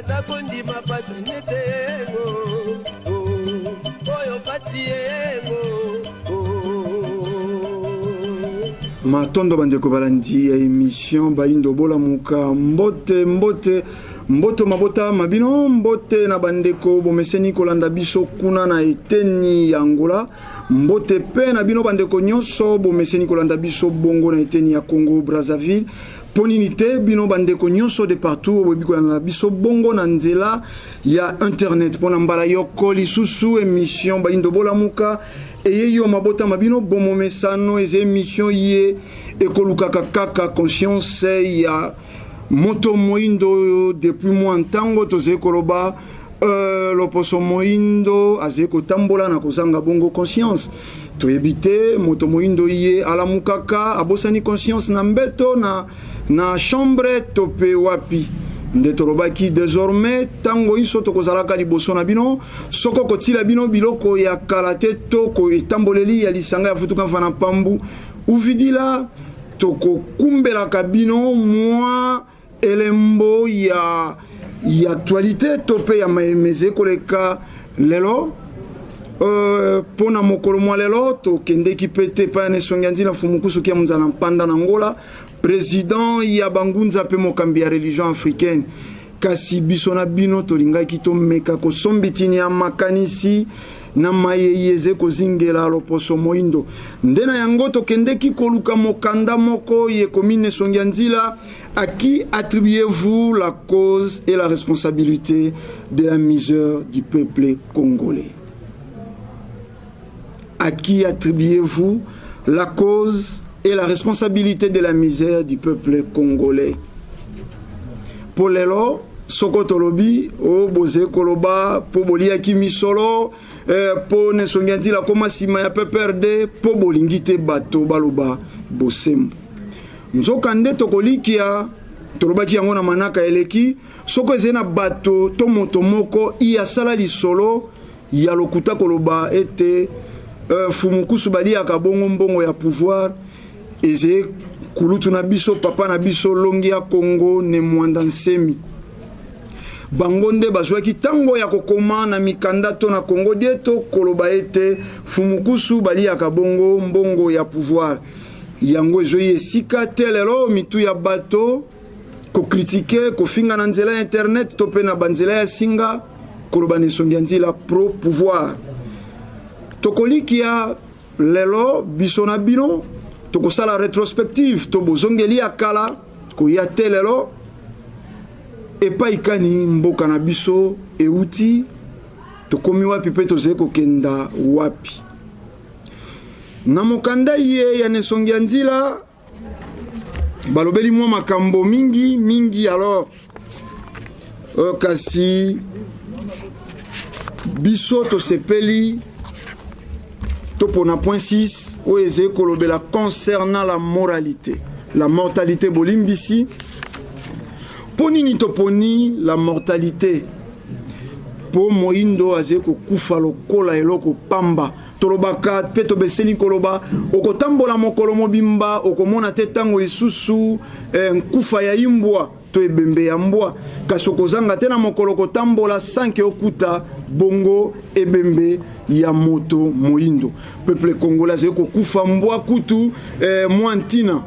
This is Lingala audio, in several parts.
nakondima patrinete oyo pati matondo bandeko balandi ya émission Bayindo Bolamuka mbote mabota mabino mbote na bandeko bomeseni kolanda biso kuna na eteni ya Angola mbote pe na bino bandeko nyonso bomeseni kolanda biso bongo na eteni ya Congo Brazzaville poninite bino bandeko nyonso de partout obiko na biso bongo na nzela ya internet pona mbala yoko lisusu émission Bayindo Bolamuka et yo mabota mabino bomo mesano ez émission ye ekoluka kaka conscience ya moto moindo depuis moi ntango toze koloba loposo moindo azeko tambola na kozanga bongo conscience to ebite moto moindo ye alamukaka abosani conscience na mbeto na chambre tope wapi nde tolobaki désormais tango iso tokozalaka liboso na bino soko kotila bino biloko ya kalate to ko etamboleli ya lisanga ya futuka mfana pambu uvidila toko kumbela kabino mwa elembo ya actualité tope ya maemeze koleka lelo pona mokolo mwa lelo tokendeki pete pa ne songanzila fumukusu kia mzala mpanda na Angola président ya bangunza pe mokambi ya religion africaine kasi biso na bino tolingaki tomeka kosombitini ya makanisi na mayeyeze kozingela loposo moindo ndena yango tokendeki koluka mokanda moko ye commune Songanzila à qui attribuez-vous la cause et la responsabilité de la misère du peuple congolais? À qui attribuez-vous la cause et la responsabilité de la misère du peuple congolais? Pour lelo sokotolobi o boze koloba po bolia kimisolo po ne Songanzila koma sima ya PPRD po bolingite bato baloba bosembo nzokande tokolikia tolobaki yango na manaka eleki soko ezena bato to moto moko iya sala lisolo ya lokuta koloba ete fumukusu bali akabongo mbongo ya pouvoir eze kulutu na biso papa na biso longi ya Congo ne mwanda nsemi bangonde bazwaki tango ya kokoma na mikanda to na Congo dieto koloba ete fumukusu bali akabongo mbongo ya pouvoir yango ezoyi esika telelo mitu ya bato ko critiquer ko finga na nzela internet to pe na banzela ya singa koloba ne Songanzila pro pouvoir tokolikia lelo biso na bino tokosala rétrospective to bozongeli akala ko ya telelo epa ikani mboka na biso euti tokomi wapi pe toze kokenda wapi na mokanda ye ya ne Songanzila balobeli mwa makambo mingi alors kasi biso to sepeli topona point 6 oeze kolobela concernant la mortalité bolimbisi ponini toponi la mortalité po moindo azeko kufa lokola eloko pamba tolobaka pe tobeseni koloba okotambola mokolo mobimba okomona te tango isusu nkufa ya imbwa to ebembe ya mbwa kasi okozanga te na mokolo kotambola sanke okuta bongo ebembe ya moto moindo peuple congolais azeko kufa mbwa kutu mwantina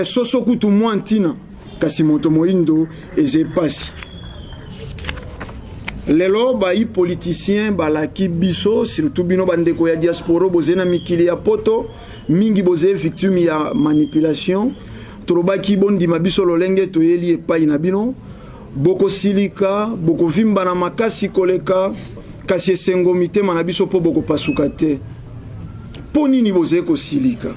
soso kutu mwantina kasi moto moindo eze pasi lelo bayi politicien balaki biso surtout bino bandeko ya diaspora boze na mikili ya poto mingi boze victime ya manipulation tolobaki bondima biso lolenge toyeli epai na bino boko silika boko vimba na makasi koleka kasi esengo mitema na biso po boko pasuka te po nini boze kosilika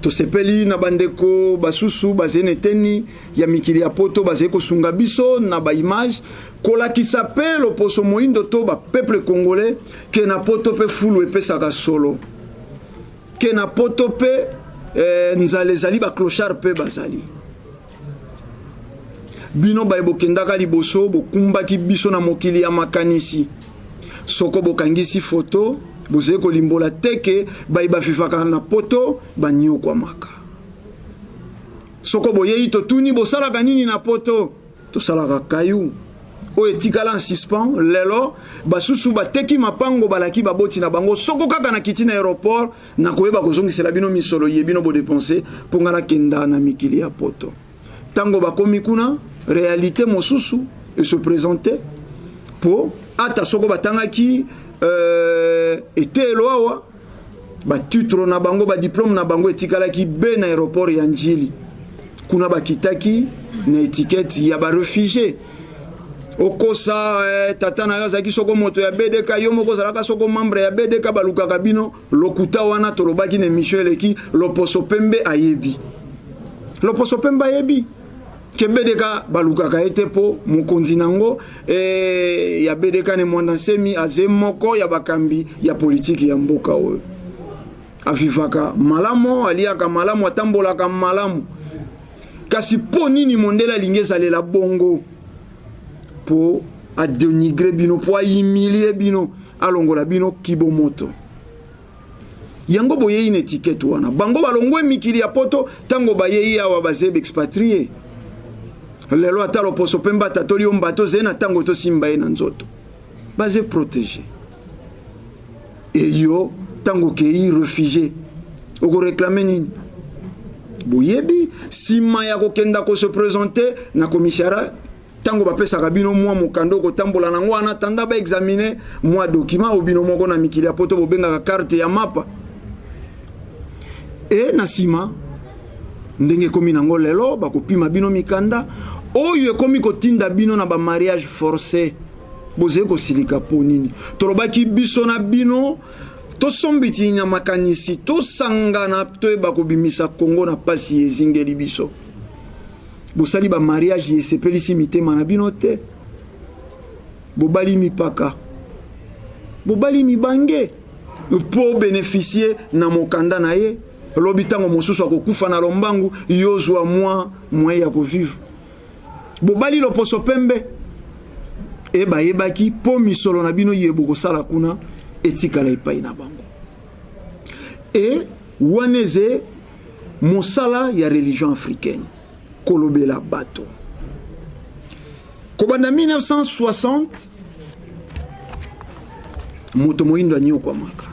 tosepeli na bandeko basusu bazene teni ya mikili ya poto baze kosunga biso na ba image kolakisa pe loposo moindo to ba peuple congolais ke na poto pe fulu epesaka solo ke na poto pe nzale zali ba clochard pe bazali bino ba ebokendaka liboso bokumbaki biso na mokili ya makanisi soko bokangisi photo boze ko limbola teke ba fifaka na poto banyo kwa maka soko boyei to tuni bosala kanini na poto to salaka kayu o etikala en suspens lelo basusu bateki mapango balaki baboti na bango soko kaka na kiti na aéroport na koyeba kozongisela bino misolo yebino bo dépenser pour ngala kenda na mikili ya poto tango bakomi kuna réalité mosusu et se présenter pour ata soko batangaki ete loawa ba titre na bango ba diplôme na bango etikala ki be na aéroport ya Njili kuna bakitaki na étiquette ya ba réfugié okosa tata na yazaki soko moto ya BDK yo moko zalaka soko membre ya BDK baluka kabino lokuta wana tolobaki na émission eleki loposo pembe ayebi ke BDK baluka ka ete po mokonzi nango ya BDK ne mwanda semi azemoko ya bakambi ya politique ya mboka oyo afifaka malamo aliaka malamu atambolaka malamu kasi po nini mondela lingeza lela bongo po a dénigrer bino po a humilier bino alongola bino kibomoto yango boye une étiquette wana bango balongwe mikili ya poto tango baye awa bazebe expatrié lelo atalo poso pemba tatoli ombato zena tango to simba ena nzoto baze protégé et yo tango kei réfugié oko réclamer nini boyebi sima ya kokenda ko se présenter na commissariat tango bapesaka bino mwa mokando kotambola nango wana tanda ba examiner mwa document obino moko na mikili ya poto bobengaka carte ya mapa e na sima ndenge komi nango lelo bakopima bino mikanda oyo ekomi kotinda bino na ba mariage forcé boze kosilika po nini tolobaki biso na bino tosombiti nya makanisi tosangana toyeba kobimisa Kongo na pasi ezingeli biso bosali ba mariage esepelisi mitema na bino te bobali mipaka bobali mibange pour bénéficier na mokanda na ye lobi tango mosusu akokufa na lombangu yozwa mwa ya kovivre bobali loposo pembe e bayebaki po misolo na bino yebo kosala kuna etikala epai na bango e waneze mosala ya religion africaine kolobela bato kobanda 1960 moto moindo anyo kwa maka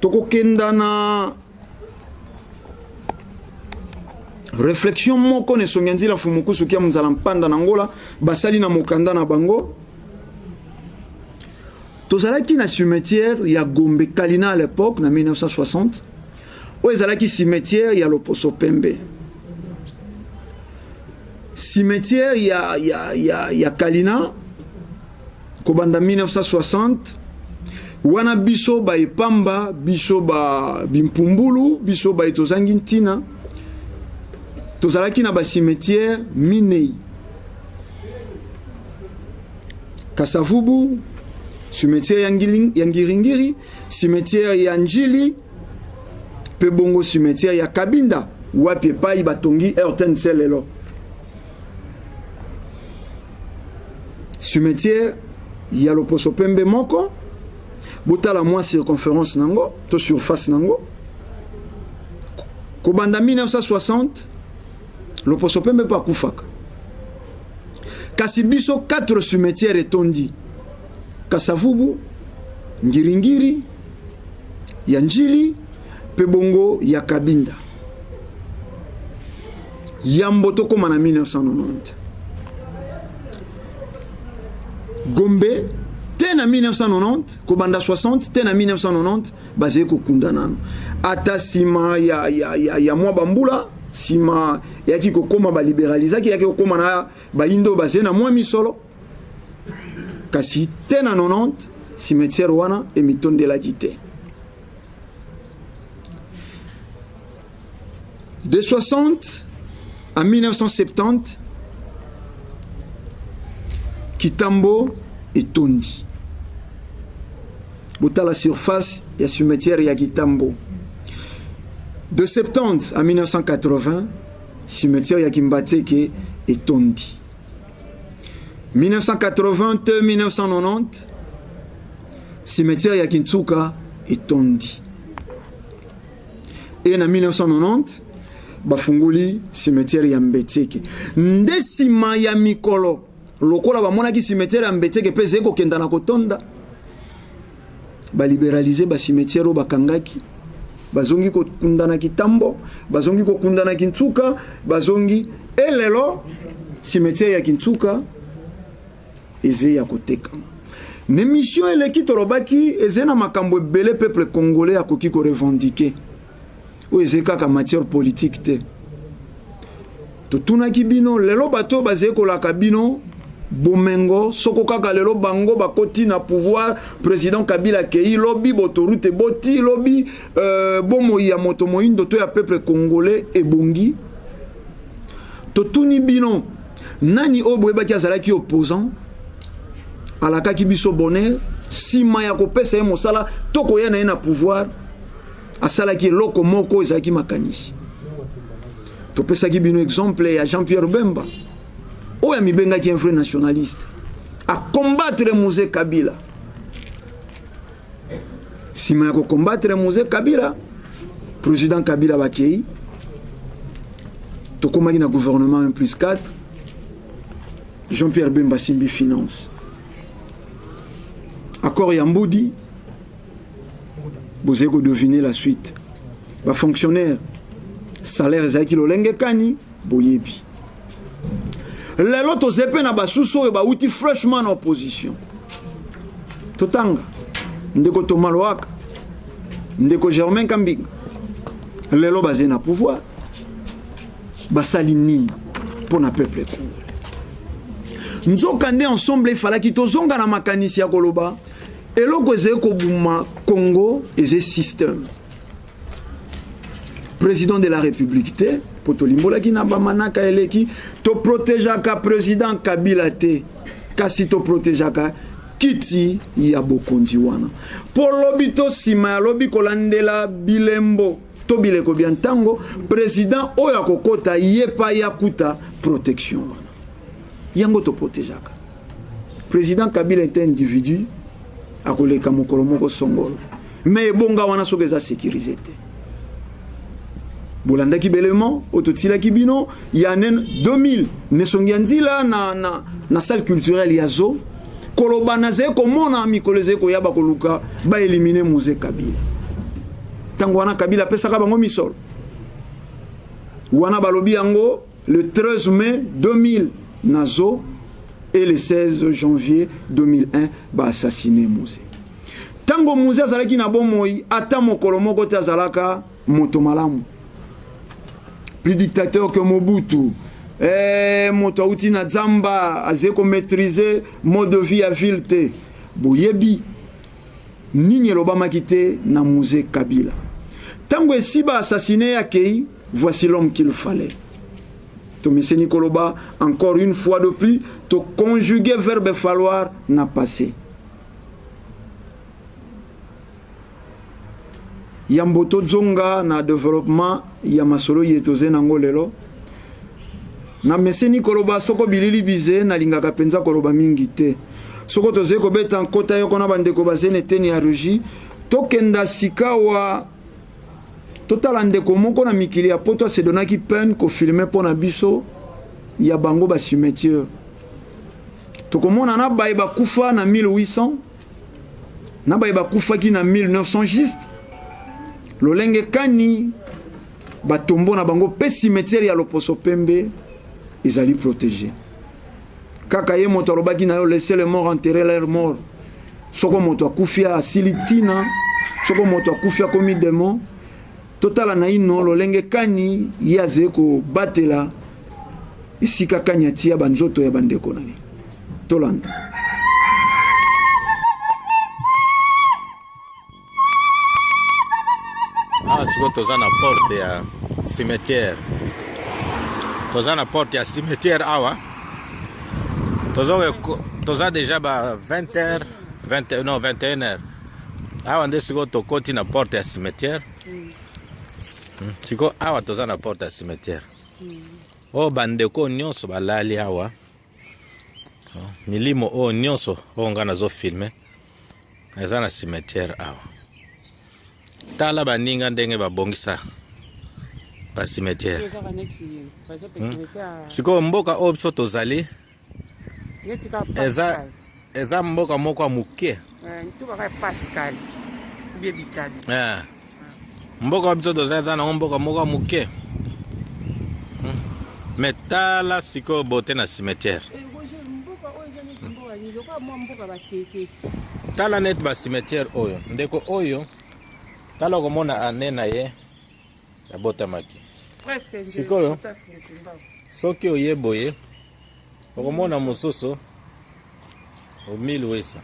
tokokenda na réflexion moko ne songanzila fumukusu kia mzala mpanda na ngola basali na mokanda na bango tozalaki na cimetière ya Gombe Kalina à l'époque na 1960 o ezalaki cimetière ya Loposo Pembe cimetière ya Kalina kobanda 1960 wana biso ba epamba biso ba bimpumbulu biso ba etozangi ntina tozalaki na ba cimetière minei Kasavubu cimetière ya Ngiringiri cimetière ya Njili pe bongo cimetière ya Kabinda wapi epai batongi RTNC lelo cimetière ya Loposo Pembe moko botala mwa circonférence nango to surface nango kobanda 1960 Loposo Pembe pa kufaka kasi biso 4 cimetières etondi Kasavubu Ngiringiri ya Njili pe bongo ya Kabinda yambo tokoma na 1990 Gombe te na 1990 kobanda 60 te na 1990 bazé ko kundanano ata sima ya mwa bambula sima yaki kokoma ba libéralisaki yaki kokoma na baindo bazé na mwa misolo kasi te na 90 cimetière wana emitonde la kité de 60 à 1970 Kitambo et Tondi bota la surface ya cimetière ya Kitambo de 70 à 1980 cimetière ya Kimbateke et Tondi 1980-1990 cimetière ya Kintsuka et Tondi et en 1990 bafunguli cimetière ya Mbeteke ndesima ya mikolo lokola bamonaki cimetière ya Mbeteke pese ko kenda na kotonda ba libéraliser ba cimetière o bakangaki bazongi ko kundana kitambo bazongi ko kundana Kintsuka bazongi elelo cimetière ya Kintsuka eze ya kotekama mais mission eleki tolobaki eze na makambo ebele peuple congolais akoki ko revendiquer ou eze kaka matière politique te totunaki bino lelo bato baze kolaka bino bomengo soko kaka lelo bango bakoti na pouvoir président Kabila kei lobi botorute boti lobi bomo ya moto moindo to ya peuple congolais ebongi totuni bino nani oboyebaki azalaki opposant alakaki biso bonheur sima ya kopesa ye mosala tokoya na ye na pouvoir asalaki eloko moko ezalaki makanisi topesaki bino exemple ya Jean-Pierre Bemba oyo amibengaki un vrai nationaliste a combattre Mzee Kabila sima ya combattre Mzee Kabila président Kabila bakei tokomaki na gouvernement 1+4 Jean-Pierre Bemba simbi finance accord Yamboudi vous avez deviné la suite ba fonctionnaire salaire ezaki lolenge kani boyebi lelo tozepe na basuso ba uti freshman en opposition totanga ndeko Tomaloaka ndeko Germain Kambinga lelo basé na pouvoir basali nini pour na peuple congolais nzokande ensemble il fallait ki tozonga na makanisi ya koloba eloko ezali kobuma Congo eze système président de la République te potolimbola ki na bamanaka eleki to protégeaka président Kabila te kasi to protégeaka kiti ya bokonzi wana po lobi to sima ya lobi kolandela bilembo to bileko bya ntango président oyo akokota yepa yakuta protection wana yango to protégeaka président Kabila est un individu akoleka mokolo moko songolo mais bonga wana soki eza sécurisé te bolandaki belemo ototilaki bino ya 2000 nesongi nzila na salle culturelle ya zo koloba naze komona mikolo ze koyaba koluka ba éliminer Mzee Kabila tango wana Kabila pesaka bango misolo wana balobi yango le 13 mai 2000 nazo et le 16 janvier 2001 ba assassiné Mzee tango Mzee azalaki na bomoi ata mokolo moko te azalaka moto malamu plus dictateur que Mobutu moto auti na Zamba azeko maîtriser mode de vie à ville te boyebi nini elobama kite na Mzee Kabila tango esiba assassiné akei voici l'homme qu'il fallait to Meseni Koloba encore une fois de plus to conjuguer verbe falloir na passé Yamboto zonga na développement ya masolo yetoze nango lelo na Meseni Koloba soko bilili bize na lingaka penza koloba mingi te soko toze ko beta nkota yo kona bandeko bazene teni ya ruji tokenda sikawa total ndeko moko na mikili ya poto se donaki peine ko filmer pona biso ya bango ba cimetière tokomona na bayiba kufa na 1800 na bayiba kufa ki na 1900 juste lolenge kani batombo na bango pe cimetière ya Loposo Pembe ezali protégé kaka ye moto alobaki na yo laisser les morts enterrer leurs morts soko moto akufia asilitina soko moto akufia komi démon totala na ino lolenge kani yaze ko batela isika kanya tia banzoto ya bandeko nani tolanda siko toza na porte ya cimetière toza na porte ya cimetière awa toza déjà ba 20h 21h awa nde siko tokoti na porte ya cimetière siko awa toza na porte ya cimetière o bandeko nyonso balali awa milimo o nyonso o nga nazo filme eza na cimetière awa tala baninga ndenge babongisa ba cimetière. ezaka neti par exemple cimetière Sikoyo mboka oyo biso tozali neti ka eza mboka moko ya moke. tubaka Pascal bie bitali Mboka oyo biso tozali eza nango mboka moko ya moke. Mais tala sikoyo bote na cimetière. Tala net ba cimetière oyo. Ndeko oyo tala komona ane na ye ya botamaki. Sikoyo soki oyeboye okomona mosusu au 1800.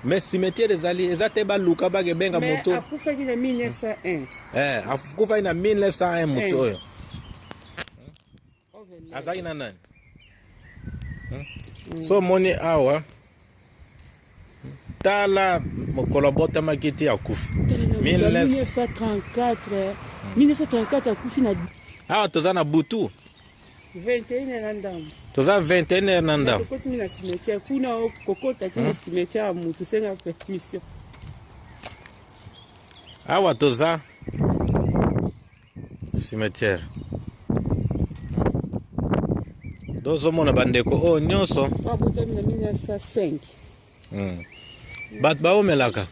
Mais cimetière ezali eza te baluka bakebenga moto. Mais akufaki na 1901. Akufaki na 1901 moto oyo. Azaki na nani? So moni awa tala mokolo botamaki ti akufi 1934 akufi na awa toza na butu 21 na ndambo toza 21 na ndambo kokoti na cimetière kuna kokota ti na cimetière mutu senga permission awa toza cimetière dozomona bandeko oyo nyonso abotami na 1905 bato baomelaka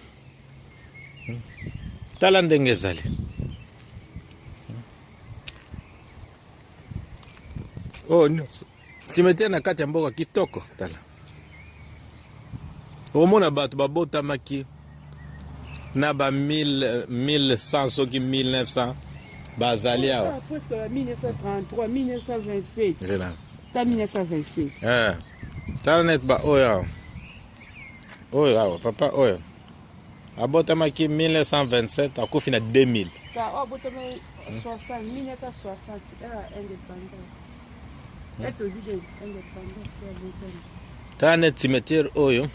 tala ndenge ezali oyo nyonso cimetière na kati ya mboka kitoko tala omona bato babotamaki na ba 1100 soki 1900 bazali awa presque 1933 1927 1927. Tala net ba oyo awa papa oyo abotamaki 1927 akufi na 2000. Abotama 60 1960 indépendance. Tala net cimetière oyo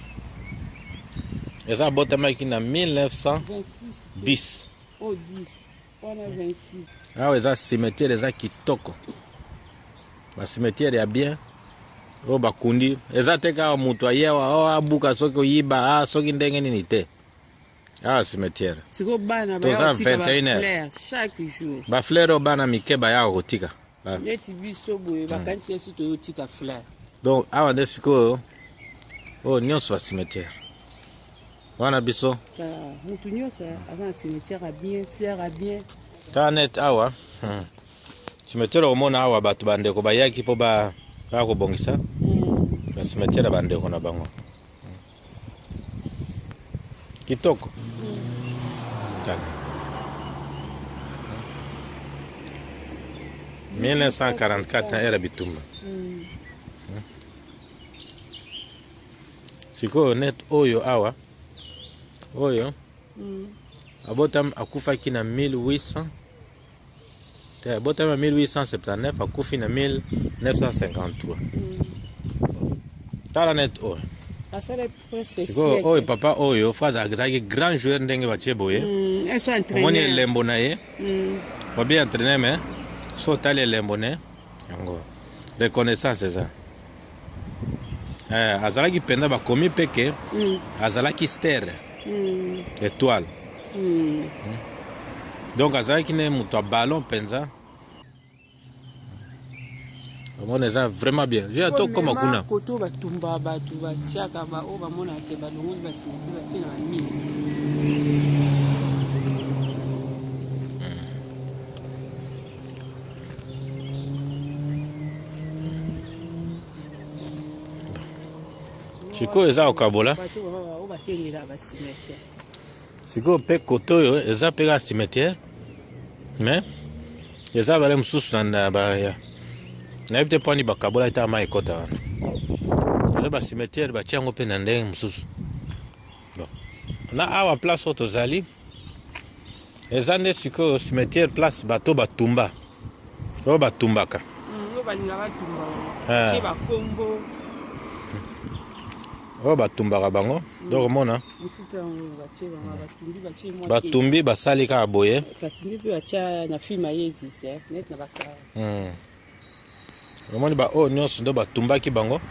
eza abotamaki na 1910. Oh 10 wana 26. Awa eza cimetière eza kitoko. Ba cimetière ya bien o bakundi eza te ka mutu ayewa o abuka soki oyiba soki ndenge nini te cimetière siko bana ba tika 21 chaque jour ba fleur o bana mikeba ya kotika neti biso boye bakanisi yesu toyotika fleur donc awa nde sikoyo o nyonso ba cimetière wana biso mutu nyonso aza na cimetière a bien fleur a bien ta net awa cimetière omona awa bato bandeko bayaki mpo bakobongisa na cimetière bandeko na bango kitoko tala 1944 na era bitumba sikoyo net oyo awa oyo abotam akufaki na 1800 Botama 1879 akufi na 1953. Tala net oyo. Siko oyo papa oyo faza azaki grand joueur ndenge batie boye. Omoni elembo na ye. Ba bien entraîné mais so tali elembo ne yango. Reconnaissance eza. Azalaki penda bakomi peke azalaki stere. Étoile. Donc azalaki ne mutu a ballon penza. On est vraiment bien. Viens toi comme kuna. Koto batumba batu batiaka ba o ba mona ke ba longo ba sinti ba tina ba mili. Siko eza okabola. Batu o ba kengela ba cimetière. Siko pe koto yo eza pe ga cimetière. Mais eza bale mususu na ba ya. Na yebite poni bakabola ita ma ekota wana. Eza ba cimetière ba tiango pe na ndenge mususu. Bon. Na awa place oto zali. Eza nde siko cimetière place bato batumba. O batumbaka. O balinga batumba. Ke ba Kongo. O batumbaka bango. Donc mona. Batumbi basali ka boye. Kasi ndipe bacha na film ya Yesus net na bakara. Omoni ba o nyonso ndo batumbaki bango.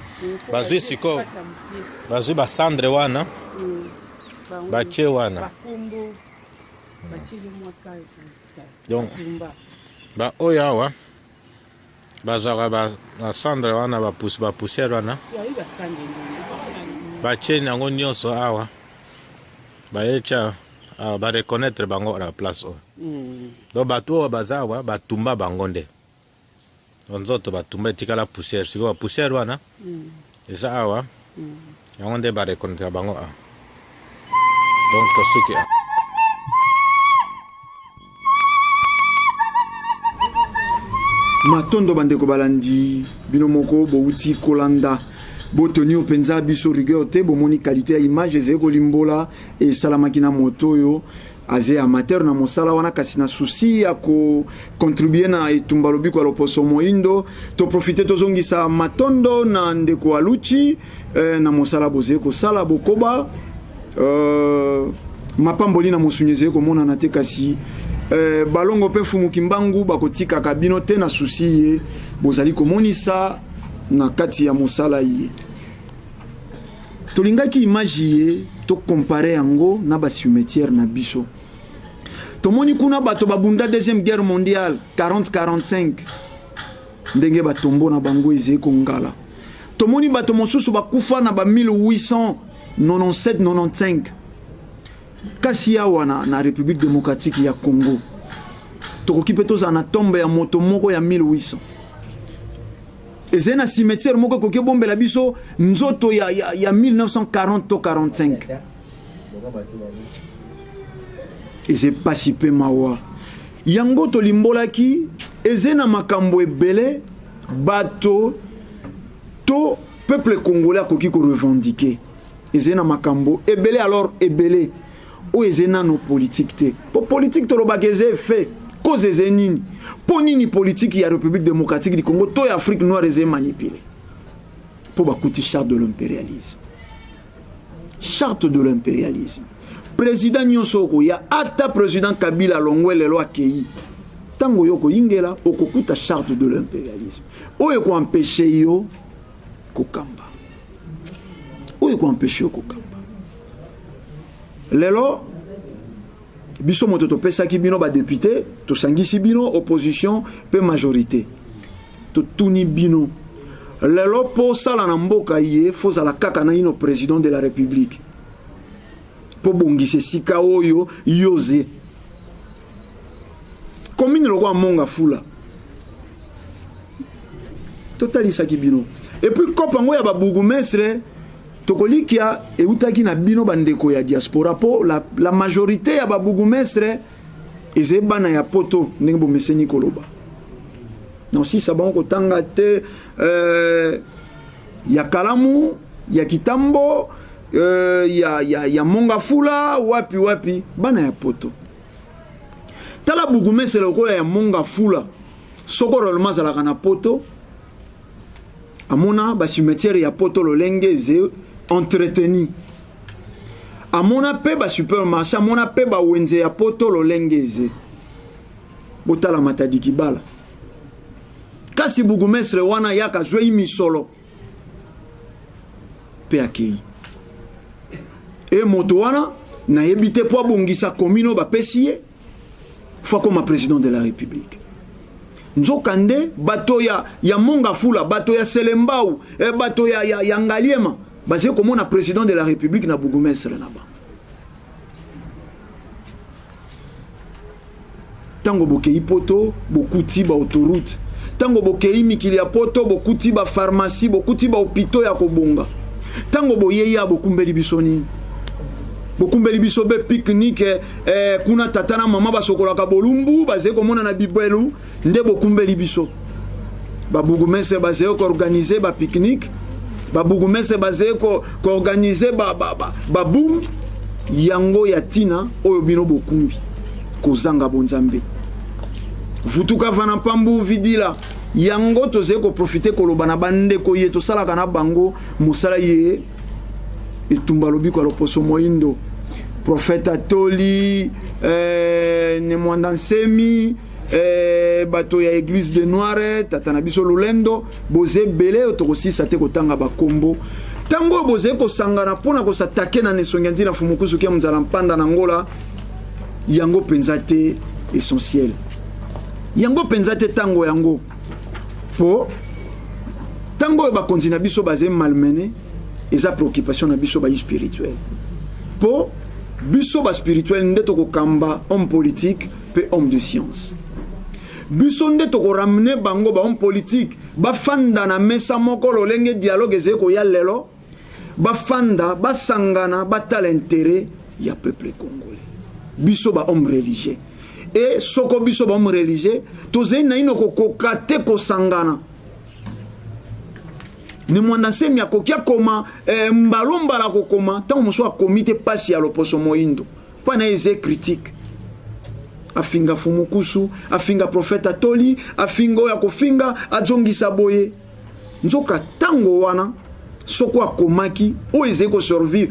Bazwi siko. Bazwi ba cendre wana. Bache wana. Bakombo. Bache le mwaka. Donc ba oyo awa bazwaka basandre wana bapoussière wana batieni yango nyonso awa bayetia bareconnaître bango na place oyo donc bato oyo baza awa batumba bango nde nzoto batumba etikala poussière sikoyo poussière wana eza awa yango nde bareconnaître bango awa donc tosuki awa matondo bandeko balandi bino moko bouti kolanda botoni openza biso rigueur te bomoni qualité ya image ezali kolimbola esalamaki na moto oyo aze amateur na mosala wana kasi na souci ya kocontribue na etumba lobiko ya loposo moindo toprofite tozongisa matondo na ndeko aluchi na mosala bozali kosala bokoba mapamboli na mosunyi ezali komonana te kasi balongo pe fumuki mbangu bakotikaka bino te na souci ye bozali komonisa na kati ya mosala ye tolingaki image ye to compare yango na bacimetière na biso tomoni kuna bato babunda deuxième guerre mondiale 40-45 ndenge batombo na bango ezali kongala tomoni bato mosusu bakufa na ba 1897-95 kasi awa na République démocratique ya Congo tokoki pe tozala na tombe ya moto moko ya 1800 ezali na cimetière moko koki bombela biso nzoto ya 1940 to 45 ezali pasi pe mawa yango tolimbolaki ezali na makambo ebele bato to peuple congolais akoki korevendiquer ezali na makambo ebele alors ebele oyo ezali nano politique te po politique tolobaka ezali fait cause ezali nini po nini politique ya République démocratique du Congo to ya Afrique noire ezali manipulé po bakuti charte de l'impérialisme président nyonso okoya ata président Kabila longwe lelo akei tango yoko ingela okokuta charte de l'impérialisme oyo ko empêcher yo kokamba lelo biso moto topesaki bino ba député tosangisi bino opposition pe majorité totuni bino lelo po sala na mboka ye fozala kaka na ino président de la république po bongise sika oyo yoze commune loko monga fula totalisaki bino et puis kopango ya ba bourgmestre tokolikia eutaki na bino bandeko ya diaspora po la majorité ya ba bourgmestre ezebana ya poto ndenge bomeseni koloba non si sabon ko tanga te ya Kalamu ya Kitambo ya Mongafula wapi bana ya poto tala bourgmestre lokola ya Mongafula soko rolema zalaka na poto amona ba cimetière ya poto lolenge ze entretenu amona pe ba supermarché amona pe ba wenze ya poto lolenge ze botala matadi kibala kasi bourgmestre wana yaka zwe misolo pe akei e moto wana na yebite po bongisa komino ba pesiye fois comme président de la République nzokande bato ya Mongafula bato ya Selembao bato ya Ngaliema basé comme on a président de la République na bourgmestre na ba tango bokei poto bokuti ba autoroute tango bokei mikili ya poto bokuti ba pharmacie bokuti ba hôpitaux ya kobonga tango boyeya bokumbeli bisoni bokumbeli biso be pique-nique kuna tata na mama basokolaka bolumbu basé comme on a na bibelu nde bokumbeli biso ba bourgmestre basé ko organiser ba pique-nique ba bourgmestre basé ko organiser ba boom yango ya tina oyo bino bokumbi kozanga bonzambe vutuka vana pambu vidila yango toze ko profiter koloba na bande ko ye to sala kana bango musala ye etumba lobiko loposo moindo prophète Atoli ne mwandansemi bato ya église de Noire tata na biso lolendo boze belé otokosi sate kotanga bakombo tango boze ko sangana pona ko satake na nesonga nzina fumukusu ke mzala mpanda na ngola yango penzate essentiel yango penzate tango yango po tango ba continue biso basé malmené eza préoccupation na biso ba spirituel po biso ba spirituel ndeto ko kamba homme politique pe homme de science biso ndeto ko ramener bango ba homme politique ba fanda na mesa moko lolenge dialogue ezeko ya lelo ba fanda ba sangana ba tal intérêt ya peuple congolais biso ba homme religieux et soko biso ba homme religieux tozei na ino ko kokate ko sangana ni mwanda semi akokia koma mbalomba la kokoma tant mo so akomite pasi ya loposo moindo pana eze critique afinga fumukusu afinga profeta toli afingo ya kofinga adzongisa boye nzoka tango wana soko akomaki o eze ko servir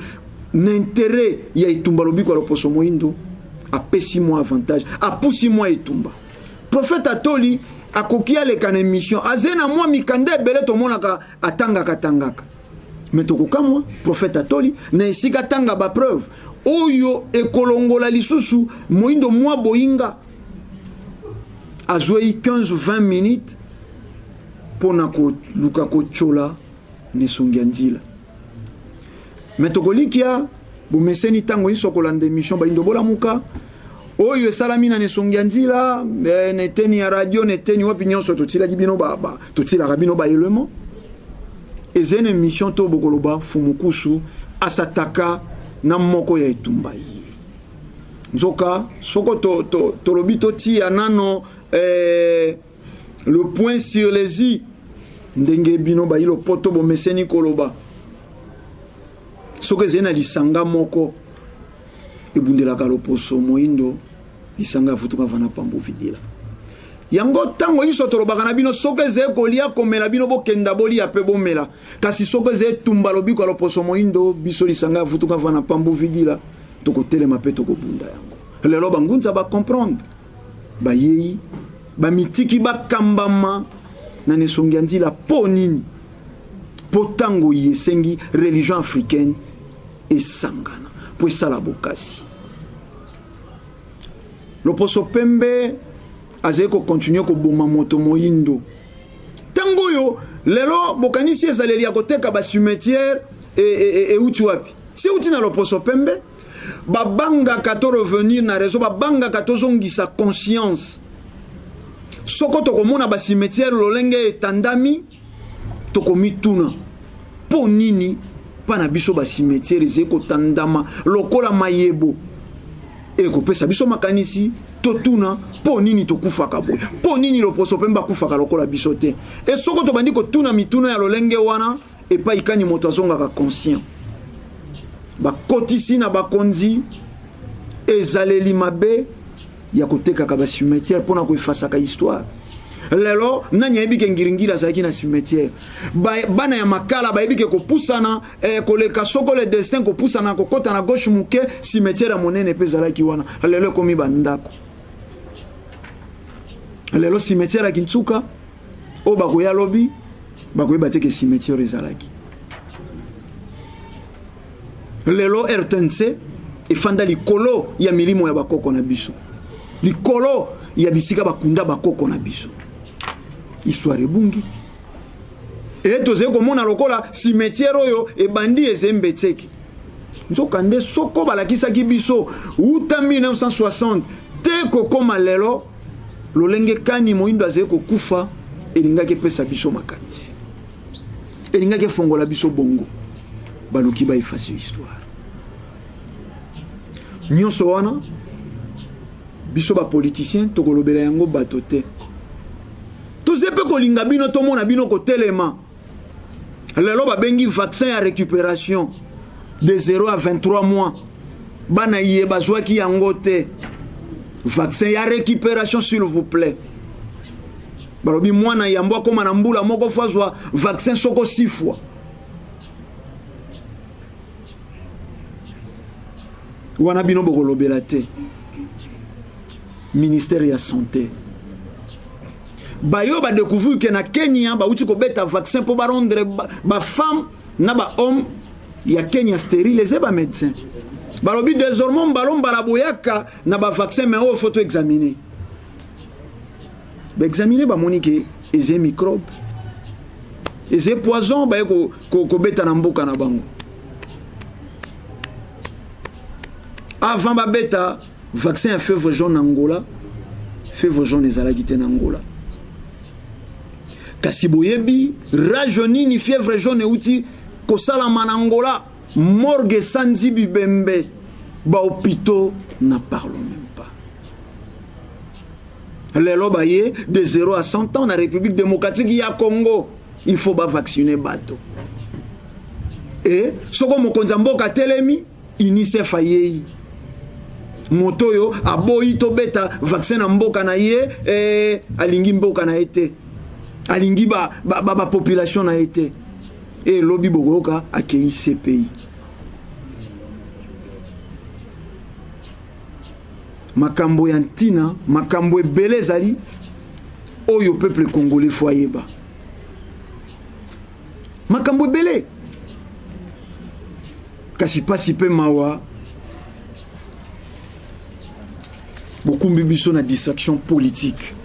n'intérêt ya itumba lobiko ya loposo moindo apesi mo avantage apusi mo itumba profeta toli akokia le kana émission azena moi mikande ebele to monaka atangaka mais tokokamwa prophète atoli na esika tanga ba preuve oyo ekolongola lisusu moindo moi boinga azoi 15-20 minutes pona ko luka ko chola ne songianzila mais tokolikia bo meseni tango iso kolanda émission ba indobola muka oyo esalami na nesongia nzila neteni ya radio neteni wapi nyonso totila bino baba totila rabino ba élément ezene mission to bokoloba fumukusu asataka na moko ya etumba yi nzoka soko to lobito ti anano le point sur les i ndenge bino ba ilo poto bo meseni koloba soko ezena lisanga moko ebundelaka loposo moindo lisanga futuka vana pambo vidila yango tango iso tolobaka na bino soke ze kolia komela bino bokenda boli ape bomela kasi soke ze tumba lobiko loposo moindo biso lisanga futuka vana pambo vidila tokotelema pe tokobunda yango lelo bangunza ba comprendre ba yei ba mitiki ba kambama na nesongia ndila po nini po tango yesengi religion africaine esangana po esala bokasi loposo pembe azeko continuer ko boma moto moindo tango yo lelo bokanisi ezaleli ya koteka ba cimetière et uti wapi si uti na loposo pembe babanga kato revenir na réseau babanga kato zongisa conscience soko tokomona ba cimetière lolenge etandami tokomituna po nini pana biso ba cimetière ezeko tandama lokola mayebo eko pesa biso makanisi totuna po nini tokufaka boy po nini loposo pemba kufaka lokola biso te e soko to bandi ko tuna mituna ya lolenge wana e pa ikani moto azonga ka conscient ba kotisi na bakonzi ezaleli mabe ya koteka ka ba cimetière pona ko efasa ka histoire lelo nanya ebike ngiringira zaki na cimetière bana ya makala ba ebike ko pusana koleka soko le destin ko pusana ko kota na gauche muke cimetière ya monene pe zalaki wana lelo komi bandako lelo cimetière ya Kintsuka o bakoya lobi bakoye bateke cimetière ezalaki lelo RTNC efanda likolo ya milimo ya bakoko na biso likolo ya bisika bakunda bakoko na biso histoire ebungi et toze komona lokola cimetière oyo ebandi ezembetseki nzoka nde soko balakisaki biso uta 1960 te kokoma lelo lolenge kani moindo azeko kufa elingaki pesa biso makanisi elingaki fongola biso bongo baluki ba effacer histoire nyonso wana biso ba politicien tokolobela yango bato te tozepe kolinga bino tomona bino ko telema lelo babengi vaccin ya récupération de 0 à 23 mois bana yé bazwaki yango te vaccin ya récupération s'il vous plaît balobi mwana yambo akoma na mbula moko fazwa vaccin soko 6 fois wana bino bokolobela te ministère ya santé bayo ba découvrir que na Kenya ba uti ko beta vaccin pour ba rendre ba femme na ba homme ya Kenya stérile les ba médecin balobi désormais balomba la boyaka na ba vaccin mais il faut examiner examiner ba monike eze microbe eze poison ba ko beta na mboka na bango avant ba beta vaccin à fièvre jaune Angola fièvre jaune ezalaki te na Angola kasi boyebi rajeuni ni fièvre jaune euti kosala manangola morgue sanzi bibembe ba hôpitaux n'en parlons même pas. Les lobayé de 0 à 100 ans dans la République démocratique ya Congo il faut pas vacciner bateau et soko mokonza mboka telemi UNICEF ayei moto yo aboyi to beta vaccin na mboka na ye alingi mboka na été alingi ba population na été et lobby bogoka akei CPI makambo ya ntina makambo ebele ezali oyo peuple congolais foyeba makambo ebele kasi pasi pe mawa bokumbi biso na distraction politique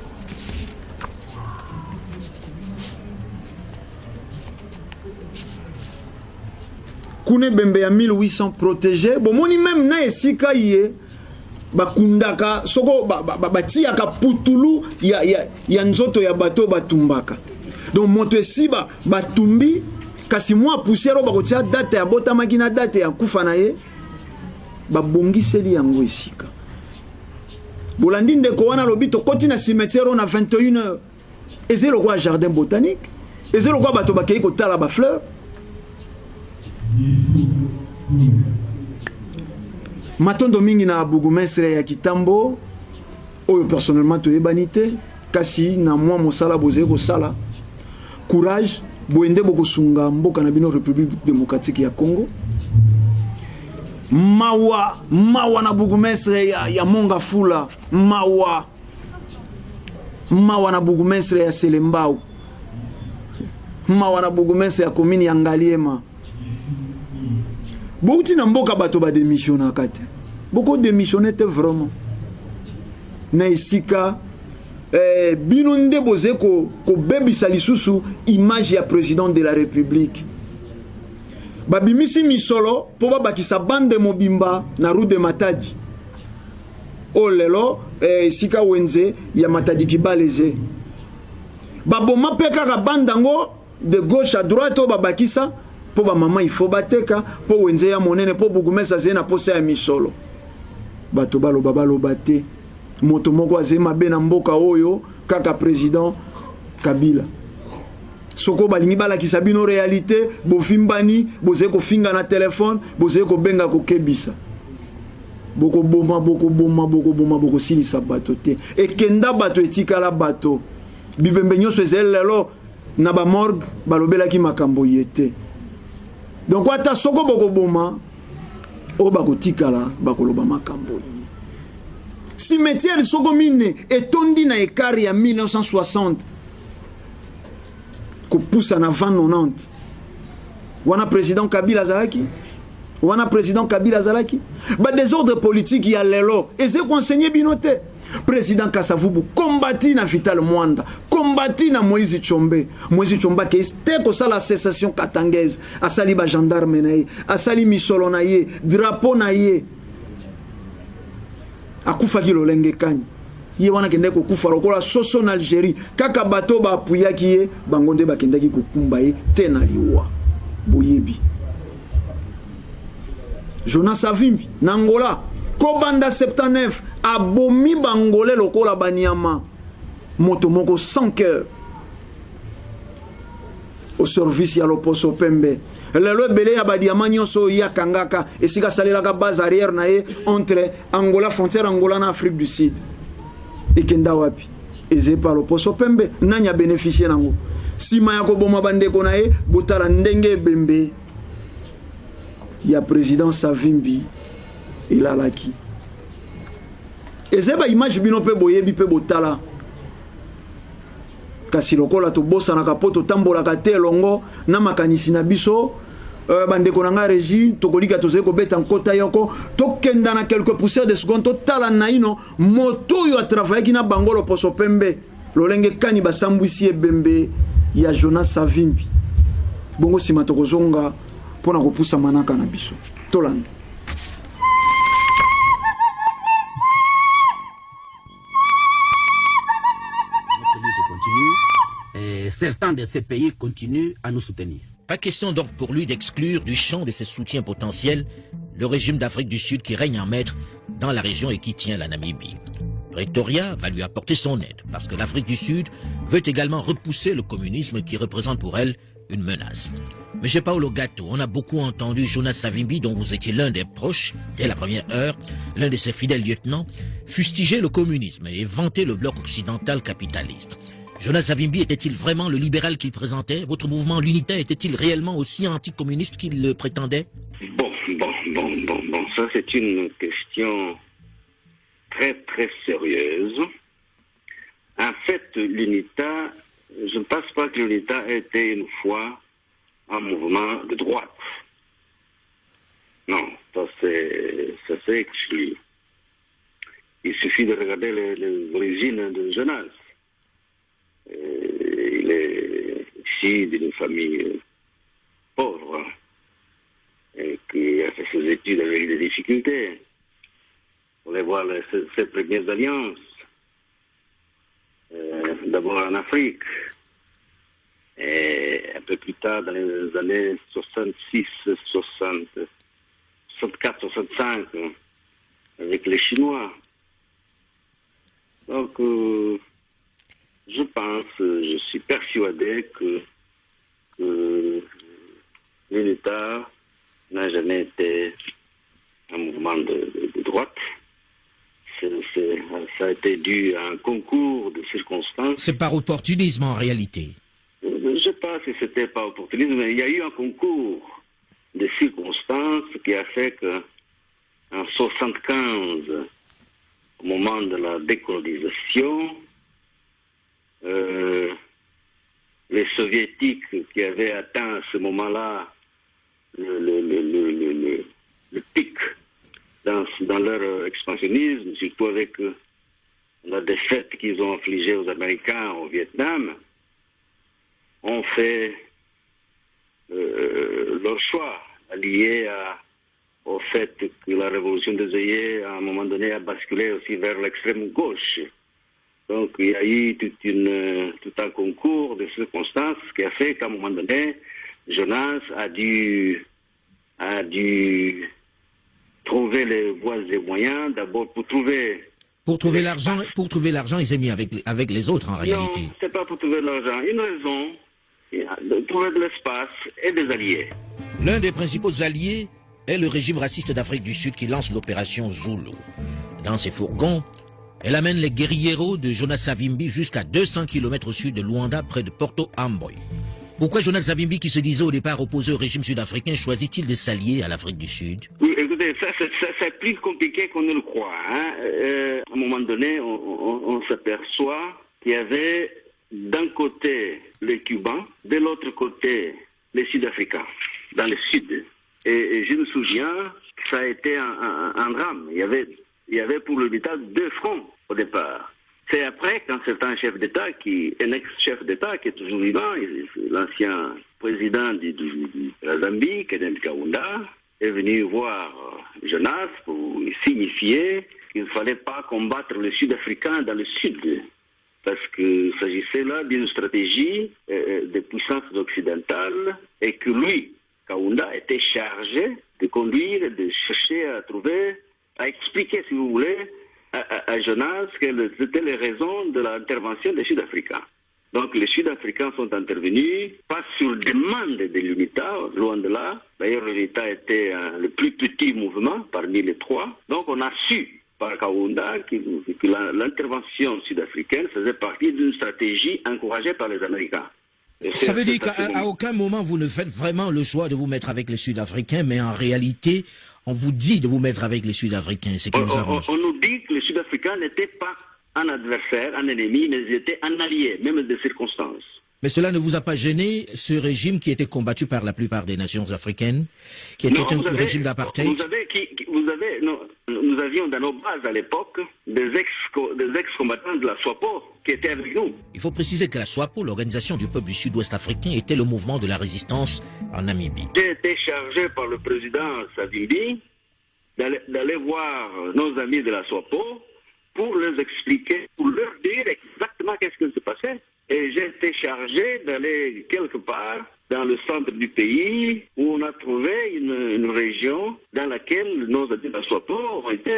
kune bembe ya 1800 protégé bomoni même na esika ye bakundaka soko batiaka putulu ya nzoto ya bato batumbaka donc moto esiba batumbi kasi mwa poussière bakotia date ya botamaki na date ya kufa na ye babongiseli yango esika bolandi ndeko wana lobi tokoti na cimetière na 21h ezelo kwa jardin botanique ezelo kwa bato bakei kotala ba fleur matondo mingi na bourgmestre ya Kitambo oyo personnellement toyebani te kasi na mwa mosala boze ko sala courage boende bokosunga mboka na bino République démocratique ya Congo mawa na bourgmestre ya Mongafula mawa na bourgmestre ya Selembao mawa na bourgmestre ya commune ya Ngaliema bouti na mboka bato ba démissionner kate beaucoup démissionner te vraiment na isika bino nde boze ko bebisa lisusu image ya président de la République babimisi misolo po babakisa bande mobimba na rue de Matadi o lelo isika wenze ya Matadi kibaleze baboma peka ka bandango de gauche à droite o babakisa po ba mama il faut bateka po wenze ya monene po bugumesa zena po sa ya misolo bato baloba balobate moto moko azema be na mboka oyo kaka président Kabila soko balingi balakisa bino réalité bofimbani boze ko finga na téléphone boze ko benga ko kebisa boko boma silisa bato te ekenda bato etikala bato bibembe nyonso ezelelo na ba morgue balobelaki makambo yete donc ata soko boko boma o bako tikala bakoloba makambo cimetière soko mine etondi na ekari ya 1960 ko poussa na 90 wana président Kabila Zalaki ba désordre politique ya lelo eze ko enseigner binote président Kasavubu combattu na Vital Mwanda combattu na Moïse Tshombe ke este ko sala cessation katangaise asali ba gendarme na ye asali misolo na ye drapeau na ye akufa ki lolenge kani ye wana kende ko kufa lokola soso na Algérie kaka bato ba apuyaki ye bangonde bakendaki ko kumba ye te na liwa boyebi Jonas Savimbi na Angola Kobanda 79 abomi bangolais lokola banyama moto moko sans cœur au service ya loposo pembe lelo ebele ya badiama nyonso ya kangaka esika salelaka base arrière na ye entre Angola frontière Angola na Afrique du Sud ekenda wapi eze pa loposo pembe nanya bénéficier nango sima ya koboma bandeko na ye botala ndenge bembe ya président Savimbi elalaki ezeba image bino pe boyebi pe botala kasi lokola to bosa na kapoto tambola ka te longo na makanisi na biso bandeko nanga régie tokolika tozeko beta nkota yoko tokenda na quelques poussières de secondes tala na ino moto yo a travaillé na bangolo poso pembe lolenge kani basambwisi ebembe ya Jonas Savimbi bongo sima tokozonga pona kopusa manaka na biso tolanda. Certains de ces pays continuent à nous soutenir. Pas question donc pour lui d'exclure du champ de ses soutiens potentiels le régime d'Afrique du Sud qui règne en maître dans la région et qui tient la Namibie. Pretoria va lui apporter son aide parce que l'Afrique du Sud veut également repousser le communisme qui représente pour elle une menace. Monsieur Paolo Gatto, on a beaucoup entendu Jonas Savimbi, dont vous étiez l'un des proches dès la première heure, l'un de ses fidèles lieutenants, fustiger le communisme et vanter le bloc occidental capitaliste. Jonas Savimbi était-il vraiment le libéral qu'il présentait? Votre mouvement, l'UNITA, était-il réellement aussi anticommuniste qu'il le prétendait? Bon, ça c'est une question très très sérieuse. En fait, l'UNITA, je ne pense pas que l'UNITA ait été une fois un mouvement de droite. Non, ça c'est exclu. Il suffit de regarder les origines de Jonas. Il est issu d'une famille pauvre et qui a fait ses études avec des difficultés. On va voir ses premières alliances. D'abord en Afrique et un peu plus tard dans les années 66, 64, 65 avec les Chinois. Donc je pense, je suis persuadé que l'UNITA n'a jamais été un mouvement de droite. Ça a été dû à un concours de circonstances. C'est par opportunisme en réalité. Je ne sais pas si c'était par opportunisme, mais il y a eu un concours de circonstances qui a fait qu'en 75, au moment de la décolonisation, les soviétiques qui avaient atteint à ce moment-là le pic dans leur expansionnisme, surtout avec la défaite qu'ils ont infligée aux Américains au Vietnam, ont fait leur choix, lié au fait que la révolution des œillets, à un moment donné, a basculé aussi vers l'extrême gauche. Donc il y a eu tout un concours de circonstances qui a fait qu'à un moment donné, Jonas a dû trouver les voies et moyens, d'abord pour trouver l'argent, il s'est mis avec les autres en réalité. Non, c'est pas pour trouver l'argent. Une raison, de trouver de l'espace et des alliés. L'un des principaux alliés est le régime raciste d'Afrique du Sud qui lance l'opération Zulu. Dans ses fourgons, elle amène les guérilleros de Jonas Savimbi jusqu'à 200 km au sud de Luanda, près de Porto Amboy. Pourquoi Jonas Savimbi, qui se disait au départ opposé au régime sud-africain, choisit-il de s'allier à l'Afrique du Sud? Oui, écoutez, ça c'est plus compliqué qu'on ne le croit. Hein. À un moment donné, on s'aperçoit qu'il y avait d'un côté les Cubains, de l'autre côté les Sud-Africains, dans le Sud. Et je me souviens que ça a été un drame. Il y avait pour l'État deux fronts au départ. C'est après qu'un certain chef d'État, un ex-chef d'État qui est toujours vivant, l'ancien président de la Zambie, Kenneth Kaunda, est venu voir Jonas pour signifier qu'il ne fallait pas combattre les Sud-Africains dans le Sud, parce qu'il s'agissait là d'une stratégie des puissances occidentales et que lui, Kaunda, était chargé de conduire, de chercher à expliquer, si vous voulez, à Jonas quelles étaient les raisons de l'intervention des Sud-Africains. Donc les Sud-Africains sont intervenus, pas sur demande de l'UNITA, loin de là. D'ailleurs, l'UNITA était le plus petit mouvement parmi les trois. Donc on a su par Kaunda que l'intervention sud-africaine faisait partie d'une stratégie encouragée par les Américains. Ça veut dire qu'à aucun moment vous ne faites vraiment le choix de vous mettre avec les Sud-Africains, mais en réalité, on vous dit de vous mettre avec les Sud-Africains. C'est qui vous arrange. On nous dit que les Sud-Africains n'étaient pas un adversaire, un ennemi, mais ils étaient un allié, même des circonstances. Mais cela ne vous a pas gêné, ce régime qui était combattu par la plupart des nations africaines, qui était un régime d'apartheid? Nous avions dans nos bases à l'époque des ex-combattants de la SWAPO qui étaient avec nous. Il faut préciser que la SWAPO, l'organisation du peuple du sud-ouest africain, était le mouvement de la résistance en Namibie. J'ai été chargé par le président Savimbi d'aller voir nos amis de la SWAPO pour leur expliquer, pour leur dire exactement qu'est-ce qui se passait. Et j'ai été chargé d'aller quelque part dans le centre du pays où on a trouvé une région dans laquelle nos amis de la SWAPO ont été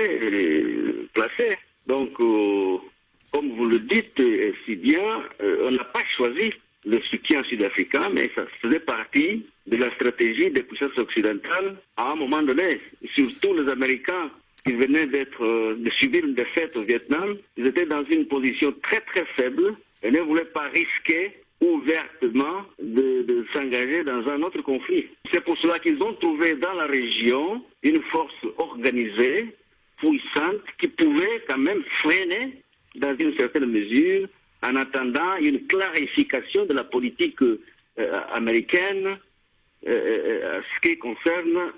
placés. Donc, comme vous le dites si bien, on n'a pas choisi le soutien sud-africain, mais ça faisait partie de la stratégie des puissances occidentales à un moment donné. Surtout les Américains qui venaient de subir une défaite au Vietnam, ils étaient dans une position très très faible et ne voulaient pas risquer ouvertement de s'engager dans un autre conflit. C'est pour cela qu'ils ont trouvé dans la région une force organisée, puissante, qui pouvait quand même freiner dans une certaine mesure en attendant une clarification de la politique américaine à ce qui concerne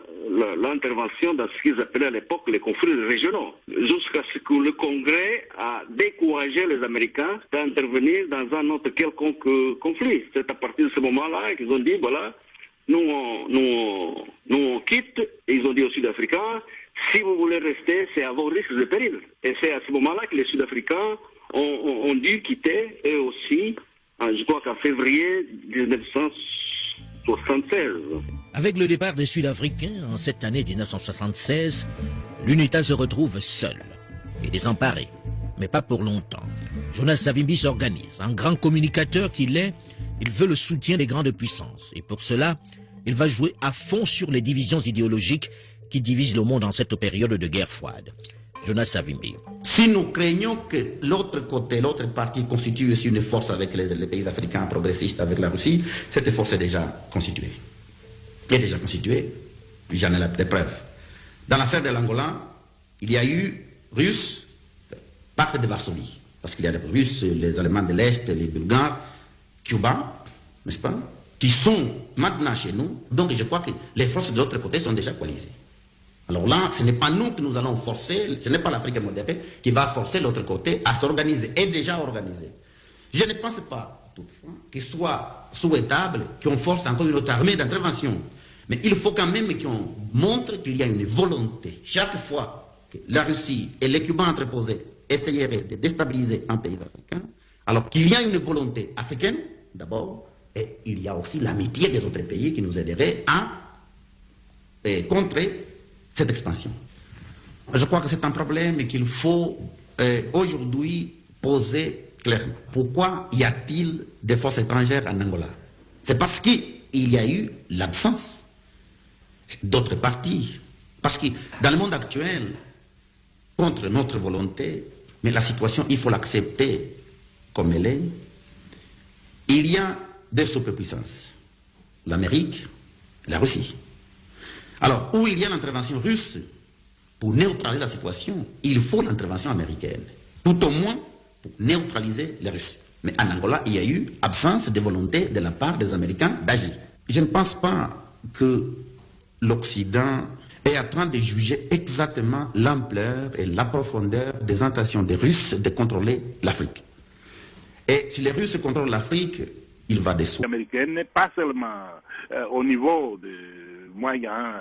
l'intervention dans ce qu'ils appelaient à l'époque les conflits régionaux, jusqu'à ce que le Congrès a découragé les Américains d'intervenir dans un autre quelconque conflit. C'est à partir de ce moment-là qu'ils ont dit, voilà, nous on quitte, et ils ont dit aux Sud-Africains, si vous voulez rester, c'est à vos risques et périls. Et c'est à ce moment-là que les Sud-Africains ont dû quitter, eux aussi, je crois qu'en février 1976. Avec le départ des Sud-Africains en cette année 1976, l'UNITA se retrouve seule et désemparée, mais pas pour longtemps. Jonas Savimbi s'organise. Un grand communicateur qu'il est, il veut le soutien des grandes puissances. Et pour cela, il va jouer à fond sur les divisions idéologiques qui divisent le monde en cette période de guerre froide. Jonas Savimbi. Si nous craignons que l'autre côté, l'autre partie constitue aussi une force avec les pays africains progressistes, avec la Russie, cette force est déjà constituée. Elle est déjà constituée, j'en ai des preuves. Dans l'affaire de l'Angola, il y a eu Russes, pacte de Varsovie, parce qu'il y a des Russes, les Allemands de l'Est, les Bulgares, Cubains, n'est-ce pas, qui sont maintenant chez nous, donc je crois que les forces de l'autre côté sont déjà coalisées. Alors là, ce n'est pas nous que nous allons forcer, ce n'est pas l'Afrique moderne qui va forcer l'autre côté à s'organiser, est déjà organisé. Je ne pense pas, toutefois, qu'il soit souhaitable qu'on force encore une autre armée d'intervention. Mais il faut quand même qu'on montre qu'il y a une volonté. Chaque fois que la Russie et les Cubains interposés essayeraient de déstabiliser un pays africain, alors qu'il y a une volonté africaine, d'abord, et il y a aussi l'amitié des autres pays qui nous aideraient à contrer cette expansion. Je crois que c'est un problème qu'il faut aujourd'hui poser clairement. Pourquoi y a-t-il des forces étrangères en Angola? C'est parce qu'il y a eu l'absence d'autres partis. Parce que dans le monde actuel, contre notre volonté, mais la situation, il faut l'accepter comme elle est, il y a des superpuissances. L'Amérique, la Russie. Alors, où il y a l'intervention russe, pour neutraliser la situation, il faut l'intervention américaine. Tout au moins pour neutraliser les Russes. Mais en Angola, il y a eu absence de volonté de la part des Américains d'agir. Je ne pense pas que l'Occident est en train de juger exactement l'ampleur et la profondeur des intentions des Russes de contrôler l'Afrique. Et si les Russes contrôlent l'Afrique, il va des soi. Américaine, pas seulement au niveau de moyens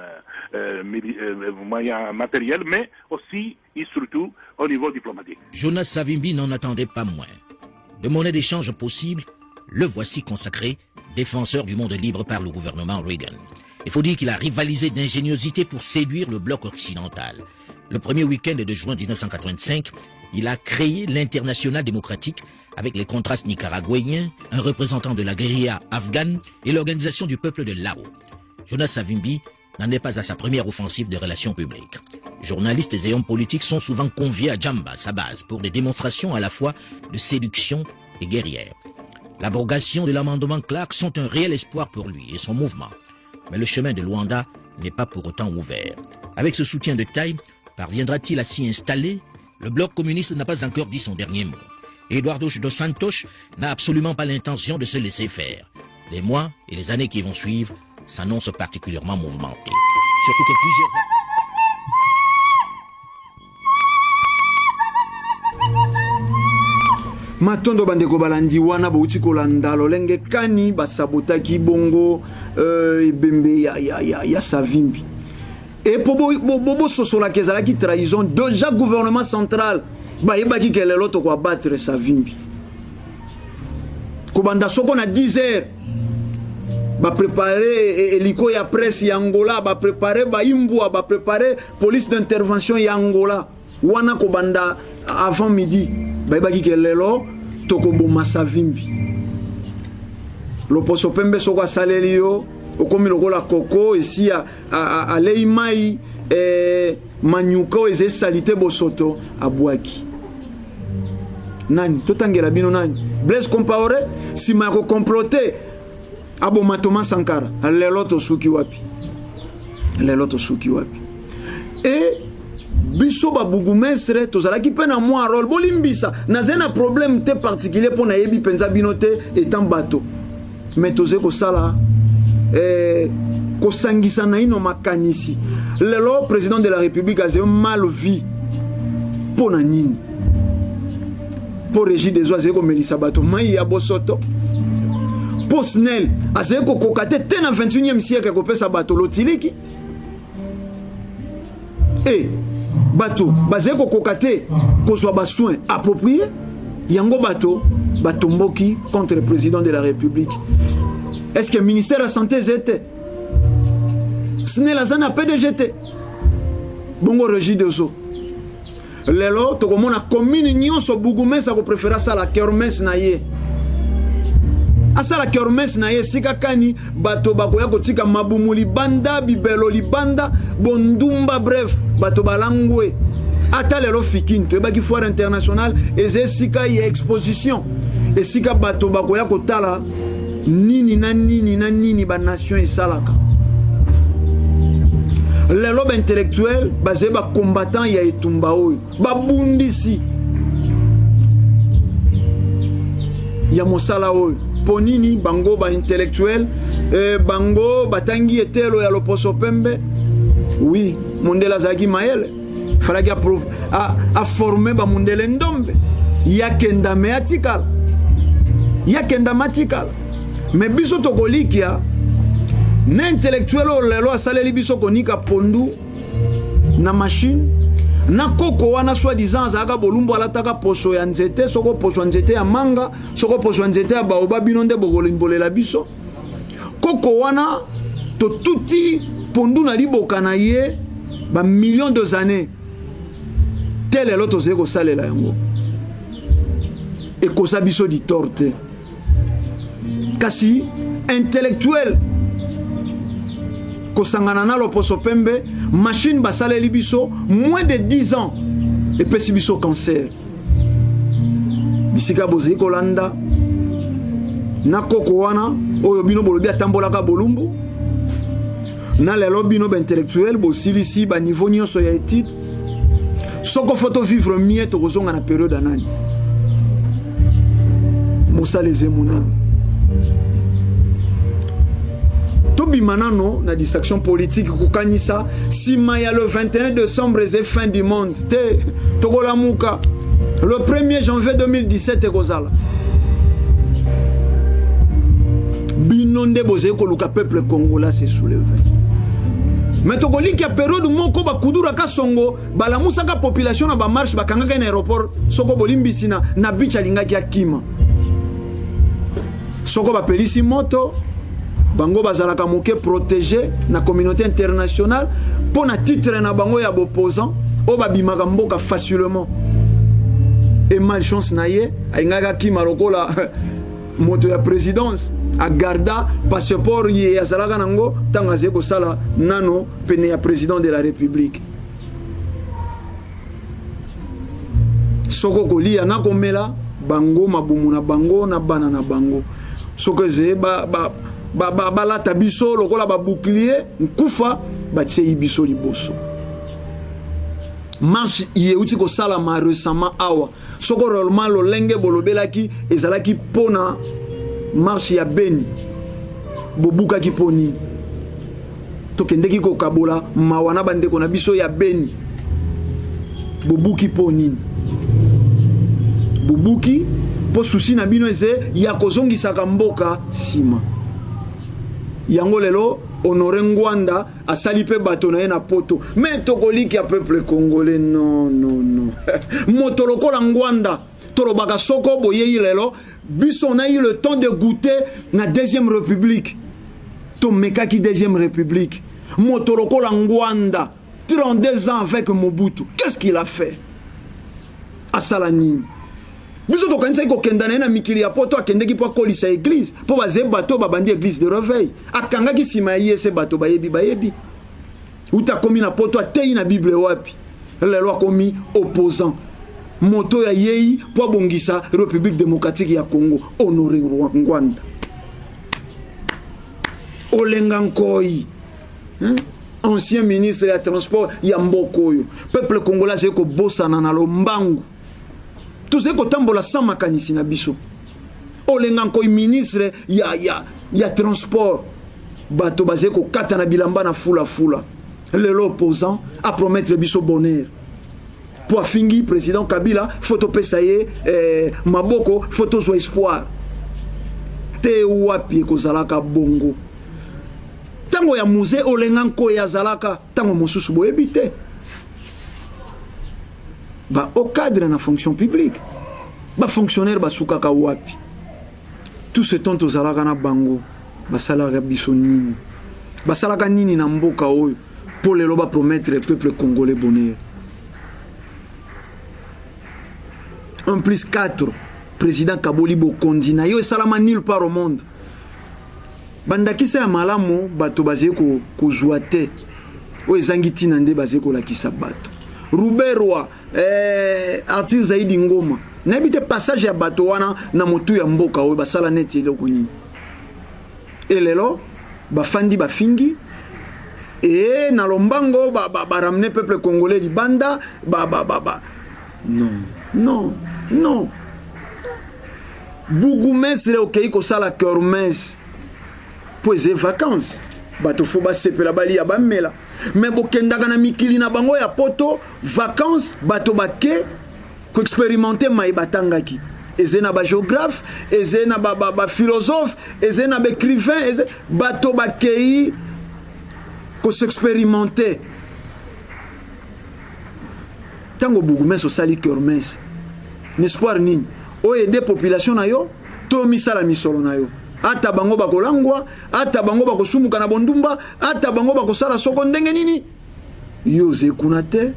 matériels, mais aussi et surtout au niveau diplomatique. Jonas Savimbi n'en attendait pas moins. De monnaie d'échange possible, le voici consacré, défenseur du monde libre par le gouvernement Reagan. Il faut dire qu'il a rivalisé d'ingéniosité pour séduire le bloc occidental. Le premier week-end de juin 1985, il a créé l'Internationale démocratique avec les contrastes nicaraguayens, un représentant de la guérilla afghane et l'organisation du peuple de Lao. Jonas Savimbi n'en est pas à sa première offensive de relations publiques. Journalistes et hommes politiques sont souvent conviés à Djamba, sa base, pour des démonstrations à la fois de séduction et guerrière. L'abrogation de l'amendement Clark sont un réel espoir pour lui et son mouvement. Mais le chemin de Luanda n'est pas pour autant ouvert. Avec ce soutien de taille, parviendra-t-il à s'y installer? Le bloc communiste n'a pas encore dit son dernier mot. Eduardo dos Santos n'a absolument pas l'intention de se laisser faire. Les mois et les années qui vont suivre s'annoncent particulièrement mouvementés. Surtout que plusieurs... Matondo bandeko balandi wana bauti kolanda lolenge kani basabotaki bongo ebembe ya Savimbi. Et pour bobo sosola kezalaki trahison déjà gouvernement central ba yebaki kelelo to ko battre Savimbi. Ko banda soko na 10 heures ba préparer hélico ya presse ya Angola, ba préparer ba imbwa, ba préparer police d'intervention ya Angola. Wana ko banda avant midi ba yebaki kelelo to ko boma Savimbi. Loposo pembe soko asaleli yo okomi lokola koko esi a leimai manyuka eze salite bosoto abwaki. Nani totangela bino nani Blaise Compaoré sima ko comploter aboma Thomas Sankara lelo to suki wapi, lelo to suki wapi. Et biso ba bougumestre tozalaki pe na moi rôle bolimbisa na zena problème te particulier pour na yebi penza binote étant bateau mais toze ko sala kosangisa na ino makanisi. Lelo président de la République a mal vie pour na nini pour régir des oiseaux comme Melissa Bato mai ya bosoto pour Snell a ko kokate te na 21e siècle ko pesa bato lotiliki et bato bazé ko kokate ko soit ba soin approprié yango bato batomboki contre le président de la République. Est-ce que le ministère de la Santé était? Ce n'est la zone à PDGT. Bongo régis de zo. Lelo, to comme on a commune union sur Bougoumé, ça préfère ça la kermesse naie. Asa la kermesse naie, sika kani, bato bakoya kotika mabumu libanda, bibelo libanda, bondumba bref, bato balangwe. Ata lelo fikin, to baki foire internationale, et sika y exposition. Et sika bato bakoya kotala. Nini ba nation et salaka. Les lobes intellectuels basés ba combattants ya etumba oyo ba bundisi ya mosala oyo ponini bango ba intellectuel bango batangi etelo ya loposo pembe. Oui, Mondela zaki maele falaki a former ba Mondele ndombe ya kenda meatikal ya kenda matikal. Mais biso tokolikia na intellectuel lelo asaleli biso konika pondu na machine na koko wana soi-disant zaka bolumbu alataka poso ya nzete soko poso ya nzete ya manga soko poso ya nzete ya baoba bino nde bokolimbolela biso koko wana to tuti pondu na liboka na ye ba millions de années tel lelo tozeko salela yango e kosa biso di torte. Kasi intellectuel kosangana na loposo pembe machine basale libiso moins de 10 ans et pesi biso cancer bisika bozi kolanda na koko wana oyo bino bolobi atambolaka bolumbu na lelo bino ba intellectuel bo silisi ba niveau nyonso ya étude soko photo vivre mieux to kozonga na période anani mosaleze monene. Bimanano na distraction politique kukanisa sima ya le 21 décembre et fin du monde te tokola muka le 1er janvier 2017 kozala binonde boze ko luka peuple congolais se soulever mais tokoli ki a période moko ba kudura ka songo bala musaka population na ba marche bakanga na aéroport soko bolimbisi na bicha lingaki akima soko ba pelisi moto bango bazalaka moke protégé na communauté internationale pour na titre na bango ya opposant o babimaka mboka facilement et malchance na ye aingaka kima lokola moto ya présidence a garda passeport ye azalaka nango tanga zeko sala nano pene ya président de la République soko kolia na komela bango mabumu na bango na bana na bango soko ze balata biso lokola ba bouclier nkufa ba tshei biso liboso marche yeuti ko sala ma récemment awa soko rolma lo lenge bolobelaki ezalaki pona marche ya Beni bobuka ki poni to kendeki ko kabola mawana bande ko na biso ya Beni bobuki poni bobuki po susi na bino eze ya kozongisa mboka sima yango lelo Honoré Ngwanda asali pe bato na ye na poto mais tokoliki ya peuple congolais non motoloko la Ngwanda tolobaka soko boyeyi lelo biso na eu le temps de goûter na deuxième république to mekaki deuxième république motoloko la Ngwanda 32 ans avec Mobutu qu'est-ce qu'il a fait asala nini biso to kanisa ko kendana na mikili ya poto akendeki po kolisa église po baze bato babandi église de réveil akangaki sima yese bato bayebi uta komi na poto atei na bible wapi lelo akomi opposant moto ya yei po bongisa République démocratique ya Congo Honoré Ngwanda Olenga Nkoi ancien ministre ya transport ya Mbokoyo peuple congolais c'est ko bosana na lombangu tout ce ko tambola sans makanisi na biso Olenga Nkoi ministre ya transport bato bazé ko kata na bilamba na fula le l'opposant à promettre biso bonheur pour fingi président Kabila photo pesaye maboko photo zo espoir te wapi ko zalaka bongo tango ya musée Olenga Nkoi ya zalaka tango mosusu boyebite ba au cadre na fonction publique ba fonctionnaire ba sukaka wapi tout ce temps to zalaka na bango ba salaka biso nini ba salaka nini na mboka oyo pour lelo ba promettre le peuple congolais bonheur. En plus 4 président Kaboli Bokondi na yo salama nulle part au monde bandakisa ya malamu bato bazé ko zuate o ezangiti na nde bazé ko lakisa bato Ruberwa Arthur Zaidi Ngoma na bité passage ya bato wana na motu ya mboka o basala neti eloko nini elelo bafandi bafingi et na lombango ba ramener peuple congolais libanda non Bougumestre okei ko sala kermesse poser vacances bato fo ba sepela bali ya bamela mais bokendaka na mikili na bango ya poto vacances bato bake ko expérimenter mai batangaki ezena ba géographe ezena ba philosophe ezena ba écrivain bato bakei ko s'expérimenter tango Bougumestre sali kermesse n'espoir nini o aider population na yo to misala misolo na yo ata bango bakolangwa ata bango bakosumuka na bondumba ata bango bakosala soko ndenge nini yo zekuna te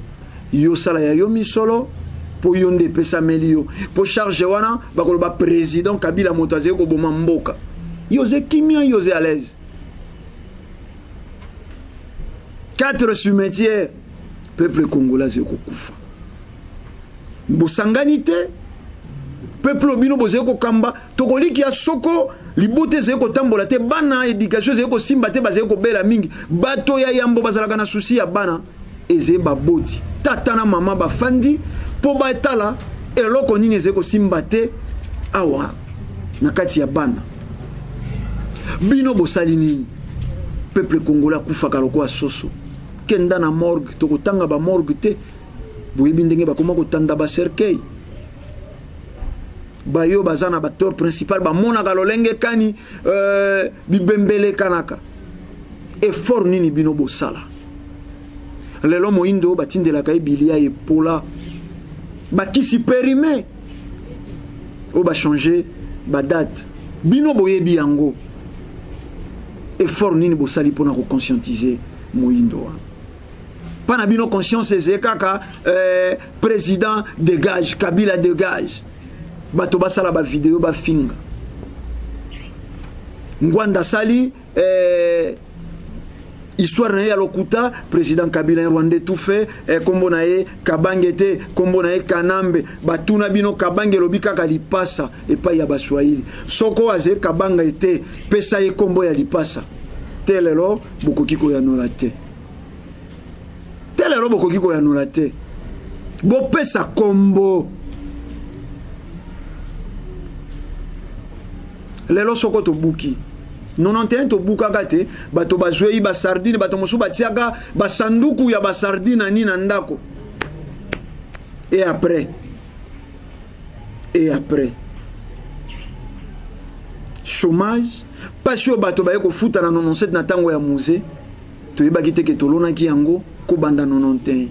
yo sala ya yo misolo po yo nde pesa melio po charge wana bakoloba président Kabila motaze ko boma mboka yo zekimia yo ze à l'aise 4 cimetières peuple congolais ko kufa bosanganité peuple bino boze ko kamba tokoliki ya soko libote ze ko tambola te bana éducation ze ko simba te baze ko bela mingi bato ya yambo bazalaka na souci ya bana eze baboti tata na mama bafandi po batala eloko nini ze ko simba te awa na kati ya bana bino bosali nini peuple congolais kufaka loko soso kenda na morgue to kotanga ba morgue te boyebi ndenge bakoma kotanda ba cercueil bayo bazana acteur principal bamonaka lolenge kani bibembele kanaka effort nini bino bosala lelo moindo batindelaka ebilia epola bakisi périmé o ba changer ba date bino boyebi yango effort nini bosali pona ko conscientiser moindo pana bino conscience ezekaka président dégage Kabila dégage bato basala ba vidéo ba finga Ngwanda sali histoire na ya lokuta président Kabila Rwanda tout fait kombo na ye Kabangete kombo na ye Kanambe batuna bino Kabange lobika kalipasa epa ya baswahili soko aze Kabanga ete pesa ye kombo ya lipasa telelo bokoki ko ya nolate telelo bokoki ko ya nolate bopesa kombo lelo soko to buki 91 to bukaka te bato bazwei ba sardine bato mosu batiaka ba sanduku ya ba sardine ni na ndako et après chômage pasio bato baye ko futa na 97 na tango ya musée to yebaki te ke tolona ki yango ko banda 91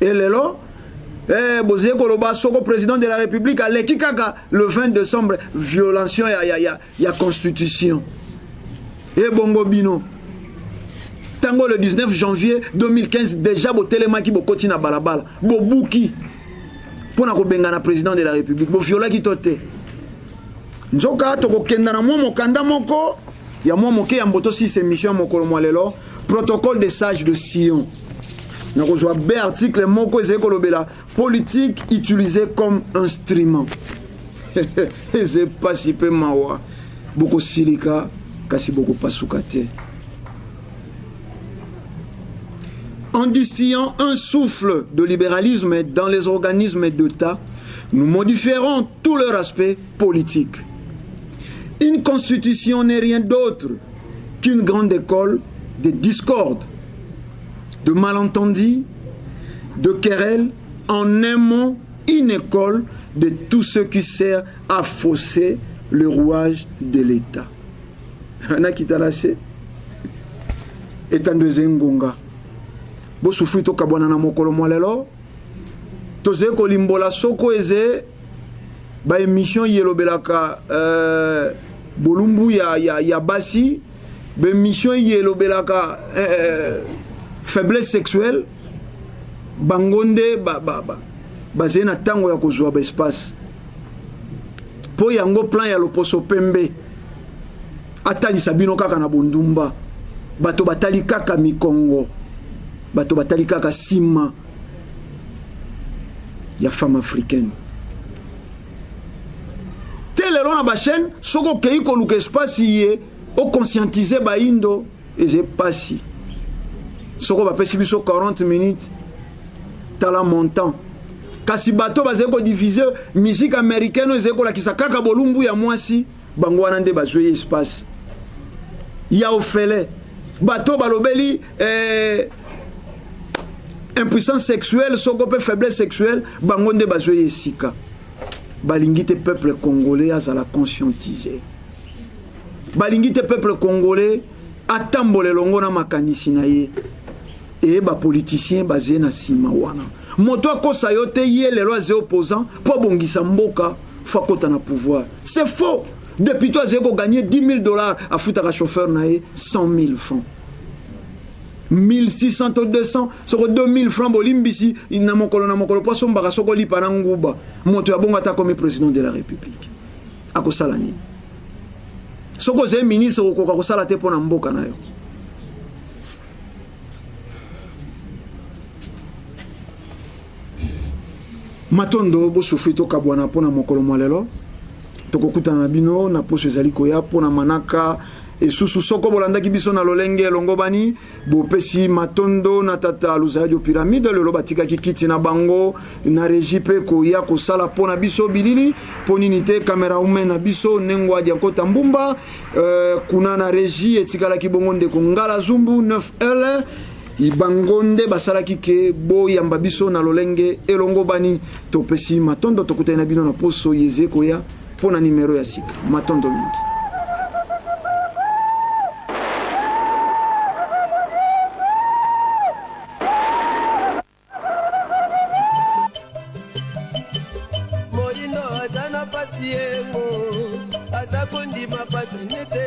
et lelo Bozé Koloba Soko président de la République à l'Ekikaka le 20 décembre violation ya constitution et Bongo Bino tango le 19 janvier 2015 déjà bo telemaki bo koti na balabala bo buki pona ko benga na président de la République bo viola ki tote nzoka to ko kenda na mo mokanda moko ya mo moke ya mboto si émission mokolo mwalelo protocole des sages de Sion. Nous avons un article politique utilisé comme instrument. C'est pas si peu mawa. Beaucoup silica, kasi beaucoup pasukate. En distillant un souffle de libéralisme dans les organismes d'État, nous modifierons tout leur aspect politique. Une constitution n'est rien d'autre qu'une grande école de discorde, de malentendus, de querelles, en un mot, une école de tout ce qui sert à fausser le rouage de l'État. Ana kitalase étant de zengonga. Bo souffri to kabwana na mokolo mwalelo. Toze ko limbola soko eze ba émission yelobelaka bolumbu ya basi, ba émission yelobelaka faiblesse sexuelle bangonde basé na tango ya kozwa ba espace po yango plan ya loposo pembe atali sabino kaka na bondumba bato batali kaka mikongo bato batali kaka sima ya femme africaine telelo na ba chaîne soko kei ko luka espace yé o conscientiser ba indo eze pasi soko ba pesi biso 40 minutes tala montant kasi bato bazeko diviser musique américaine ezeko la kisakaka bolumbu ya mwasi bango wana nde bazwe espace ya ofele bato balobeli impuissance sexuelle soko pe faiblesse sexuelle bango nde bazwe esika balingi te peuple congolais azala conscientiser balingi te peuple congolais atambole longo na makanisi na ye et ba politicien basé na sima wana moto akosa yo te ye lelo azé opposant po bongisa mboka fakota na pouvoir c'est faux depuis toi zeko gagner $10,000 à foutre à chauffeur na 100,000 francs 1,600 to 200 soko 2,000 francs bolimbisi na mokolo poso mbaka soko lipa na nguba moto ya bonga ta comme président de la République akosala nini soko zé ministre ko kosala te pona mboka na yo. Matondo bo souffri to kabwana pona mokolo mwalelo tokokuta na bino na poso ezali koya pona manaka esusu soko bolandaki biso na lolenge longobani bo pesi matondo na tata luzadio pyramide lelo batika kiti na bango na régie pe koya ko sala pona biso bilili ponini te camera humaine na biso nengwa dia kota mbumba kuna na régie etikala kibongonde ko ngala zumbu 9L ibangonde basalaki ke bo yamba biso na lolenge elongo bani topesi matondo tokuta na bino na poso yeze koya pona numero ya sika matondo mingi Moino atana patiengo atakondi mapatrinete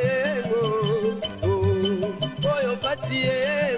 oyo patie